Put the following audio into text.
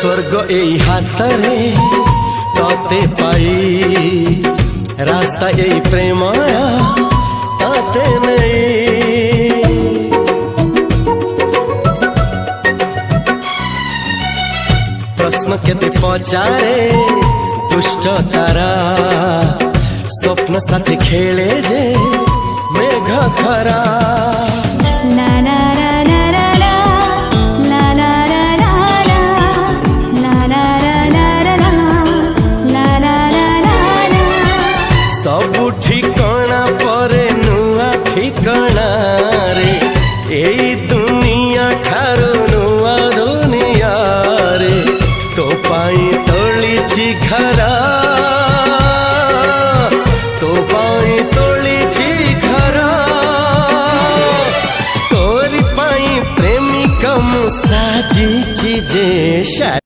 स्वर्ग एई हातरे तते पाई रास्ता एई प्रेम तते नहीं। प्रश्न केते पचारे दुष्ट तारा स्वप्न साथी खेले जे मेघ खरा। ला ला ला ला ला ला ला ला ला ला ला ला ला ला ला। सबु ठिकाना परे नुआ ठिकाना रे एई दुनिया ठारू नुआ दुनिया रे। तो पाई तोलिछि घरा तो पाई तोलिछि घरा तोरी पाई प्रेमिका मु साजिछि जे